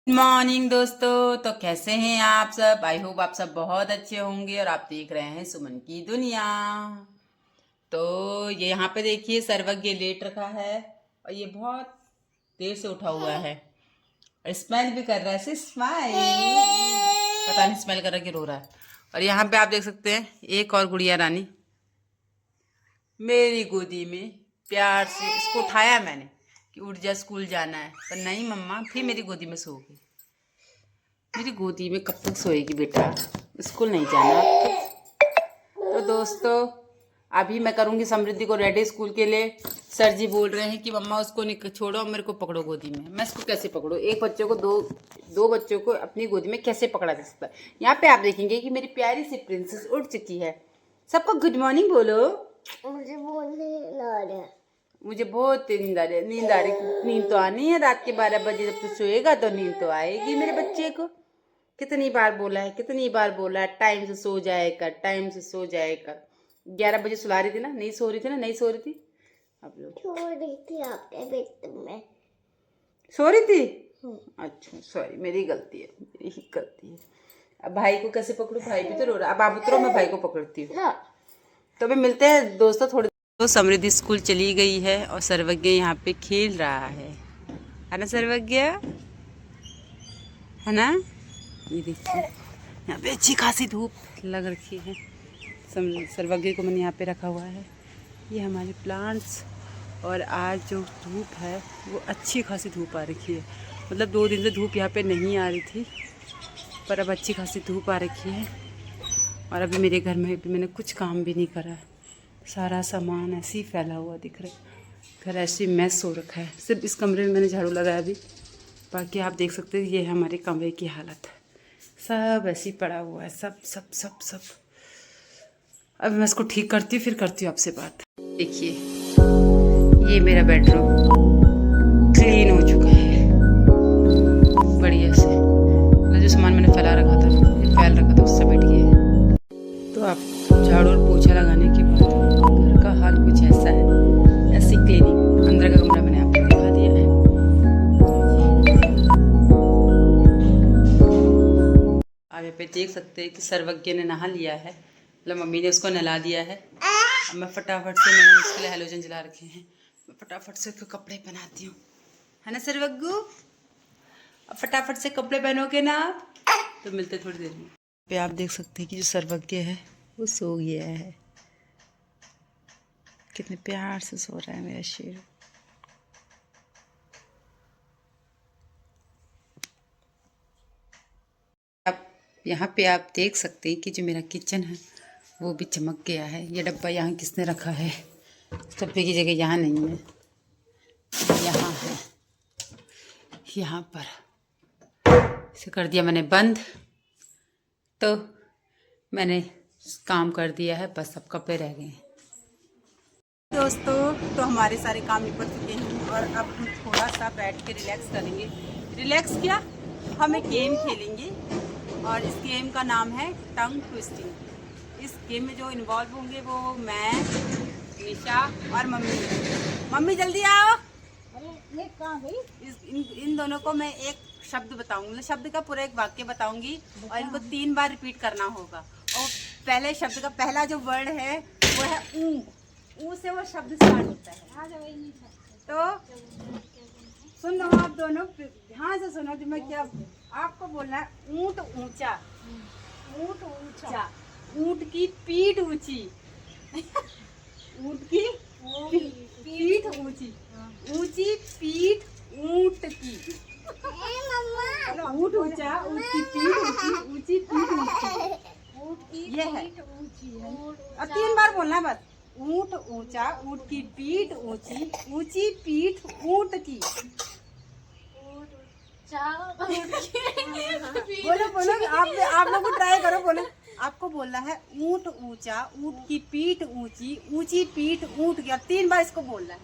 Morning दोस्तों। तो कैसे हैं आप सब? आई होप आप सब बहुत अच्छे होंगे और आप देख रहे हैं सुमन की दुनिया। तो ये यहाँ पे देखिए सर्वज्ञ लेट रखा है और ये बहुत देर से उठा हुआ है और स्माइल भी कर रहा है। स्माइल, पता नहीं स्माइल कर रहा कि रो रहा है। और यहाँ पे आप देख सकते हैं एक और गुड़िया रानी मेरी गोदी में प्यार से इसको उठाया मैंने कि उठ जा स्कूल जाना है, पर नहीं मम्मा, फिर मेरी गोदी में सो गई। मेरी गोदी में कब तक सोएगी बेटा, स्कूल नहीं जाना। तो दोस्तों अभी मैं करूँगी समृद्धि को रेडी स्कूल के लिए। सर जी बोल रहे हैं कि मम्मा उसको नहीं छोड़ो, मेरे को पकड़ो गोदी में। मैं इसको कैसे पकड़ूँ? एक बच्चों को दो बच्चों को अपनी गोदी में कैसे पकड़ा जा सकता है? यहाँ पे आप देखेंगे कि मेरी प्यारी सी प्रिंसेस उठ चुकी है। सबको गुड मॉर्निंग बोलो। मुझे नींद आ रहा है। मुझे बहुत नींद आ रही है। नींद तो आनी है। रात के 12 बजे जब तू सोएगा तो नींद तो आएगी मेरे बच्चे को। कितनी बार बोला है टाइम से सो जाया कर, टाइम से सो जाया कर। 11 बजे सुला रही थी ना, नहीं सो रही थी। अब लोग सो रही थी आपके बेड में। सो रही थी? अच्छा सॉरी, मेरी गलती है। अब भाई को कैसे पकड़ूं? भाई भी तो रो रहा। अब आप उतरो, मैं भाई को पकड़ती हूँ। तो अभी मिलते हैं दोस्तों थोड़ी। तो समृद्धि स्कूल चली गई है और सर्वज्ञ यहाँ पे खेल रहा है ना सर्वज्ञ? है ना? ये देखिए यहाँ पे अच्छी खासी धूप लग रखी है। सर्वज्ञ को मैंने यहाँ पे रखा हुआ है। ये हमारे प्लांट्स, और आज जो धूप है वो अच्छी खासी धूप आ रखी है। मतलब 2 दिन से धूप यहाँ पे नहीं आ रही थी, पर अब अच्छी खासी धूप आ रखी है। और अभी मेरे घर में भी मैंने कुछ काम भी नहीं करा। सारा सामान ऐसे ही फैला हुआ दिख रहा है। घर ऐसे मैस हो रखा है। सिर्फ इस कमरे में मैंने झाड़ू लगाया अभी। बाकी आप देख सकते हैं ये है हमारे कमरे की हालत। सब ऐसे ही पड़ा हुआ है, सब। अब मैं इसको ठीक करती हूँ, फिर करती हूँ आपसे बात। देखिए ये मेरा बेडरूम क्लीन हो चुका है बढ़िया से। जो सामान मैंने फैला रखा था उससे बैठ गया। तो आप झाड़ू और पोछा लगाने के बाद घर का हाल कुछ ऐसा है। ऐसी क्लीनिंग। अंदर का कमरा मैंने आपको दिखा दिया है। आप यहाँ पे देख सकते हैं कि सर्वज्ञ ने नहा लिया है, मतलब मम्मी ने उसको नहला दिया है। अब मैं फटाफट से, मैंने उसके लिए हेलोजन जला रखे हैं, मैं फटाफट से उसको कपड़े पहनाती हूँ। है ना सर्वज्ञ? अब फटाफट से कपड़े पहनोगे ना आप? तो मिलते थोड़ी देर में। पे आप देख सकते हैं कि जो सर्वज्ञ है वो सो गया है। कितने प्यार से सो रहा है मेरा शेर। अब यहाँ पे आप देख सकते हैं कि जो मेरा किचन है वो भी चमक गया है। ये डब्बा यहाँ किसने रखा है? डब्बे की जगह यहाँ नहीं है, यहाँ है। यहाँ पर इसे कर दिया मैंने बंद। तो मैंने काम कर दिया है, बस अब कपड़े रह गए हैं। दोस्तों तो हमारे सारे काम निपट चुके हैं और अब हम थोड़ा सा बैठ के रिलैक्स करेंगे। रिलैक्स क्या, हम एक गेम खेलेंगे और इस गेम का नाम है टंग ट्विस्टिंग। इस गेम में जो इन्वॉल्व होंगे वो मैं, निशा और मम्मी जल्दी आओ। ये कहाँ गई? इन दोनों को मैं एक शब्द बताऊंगी, मतलब शब्द का पूरा एक वाक्य बताऊंगी और इनको 3 बार रिपीट करना होगा। और पहले शब्द का पहला जो वर्ड है वो है ऊ। ऊ से वो शब्द स्टार्ट होता है। तो सुन लो आप दोनों, ध्यान से सुनो कि मैं क्या आपको बोलना है। ऊंट ऊंचा, ऊँट ऊँचा, ऊंट की पीठ ऊंची, ऊंट की पीठ ऊंची, ऊंची पीठ ऊंट की। ऊंट ऊंचा, ऊंट की पीठ ऊंची, ऊंची पीठ ऊंची। ये है। और 3 बार बोलना है बस। ऊंट ऊंचा, ऊंट की पीठ ऊंची, ऊंची पीठ ऊंट की। बोलो आप लोग भी ट्राई करो, बोलो। आपको बोलना है ऊंट ऊंचा, ऊंट की पीठ ऊंची, ऊंची पीठ ऊंट की। और 3 बार इसको बोलना है।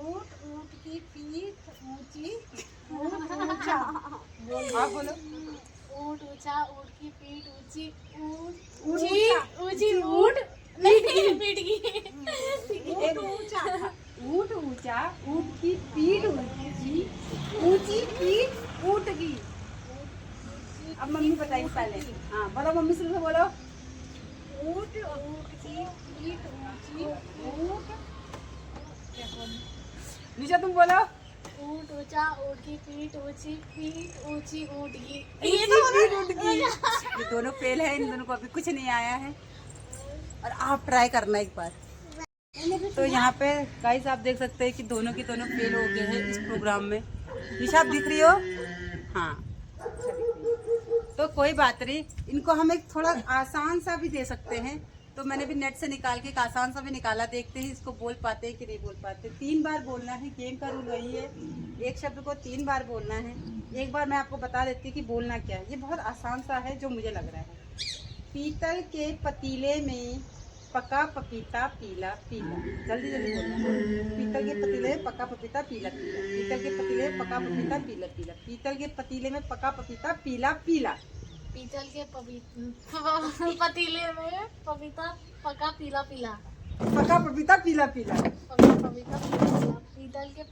ऊँट की पीठ ऊँची, ऊँट ऊँचा। आप बोलो। ऊँट ऊँचा, ऊँट की पीठ ऊँची, ऊंची ऊँट पीठ की। ऊंट ऊंचा, ऊंट की पीठ ऊंची, ऊंची पीठ ऊंट पहले। हाँ बोलो मम्मी से बोलो। ऊँट ऊँट की पीठ ऊँची, ऊँट क्या बोलूं? निशा तुम बोलो। ऊँट ऊँचा, ऊँट की पीठ ऊँची, पीठ ऊँची ऊँट की। ये दोनों फेल है, इन दोनों को अभी कुछ नहीं आया है और आप ट्राई करना एक बार। तो यहाँ पे गाइस आप देख सकते हैं कि दोनों की दोनों फेल हो गए हैं इस प्रोग्राम में। निशा आप दिख रही हो? हाँ अच्छा दिख रही है। तो कोई बात नहीं, इनको हम एक थोड़ा आसान सा भी दे सकते हैं। तो मैंने भी नेट से निकाल के एक आसान सा भी निकाला, देखते हैं इसको बोल पाते हैं कि नहीं बोल पाते। 3 बार बोलना है, गेम का रूल वही है, एक शब्द को 3 बार बोलना है। एक बार मैं आपको बता देती हूँ कि बोलना क्या है। ये बहुत आसान सा है जो मुझे लग रहा है। पीतल के पतीले में पका पपीता पीला पीला। जल्दी जल्दी बोलना है। पीतल के पतीले में पका पपीता पीला पीला। पीतल के पतीले में पका पपीता पीला पीला। पीतल के पतीले में पका पपीता पीला पीला। पीतल के पतीले में पपीता पका पीला पीला। पका पपीता पीला पीला। पका पपीता पीला पीला। पीतल के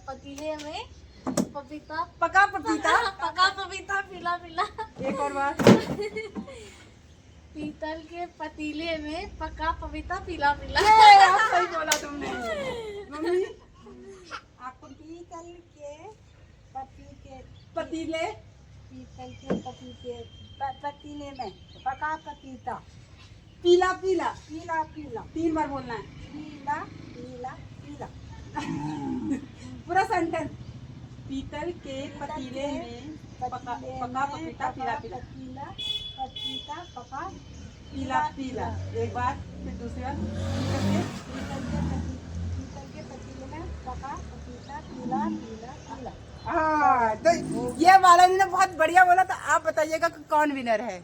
पतीले में पपीता पका पपीता पका पपीता पीला पीला। एक और बार। पीतल के पतीले में पका पपीता पीला पीला। आप सही बोला तुमने मम्मी। आपको पीतल के पतीले पीतल के पतीले में पका पपीता पीला पीला पीला पीला 3 बार बोलना है पीला पीला पीला। पूरा सेंटेंस। पीतल के पतीले में पका पपीता पीला पीला। पपीता पका पीला पीला। एक बार फिर दूसरा। पीतल के पतीले में पका पपीता पीला पीला पीला। हाँ तो ये वाला इन्होंने बहुत बढ़िया बोला। तो आप बताइएगा कि कौन विनर है।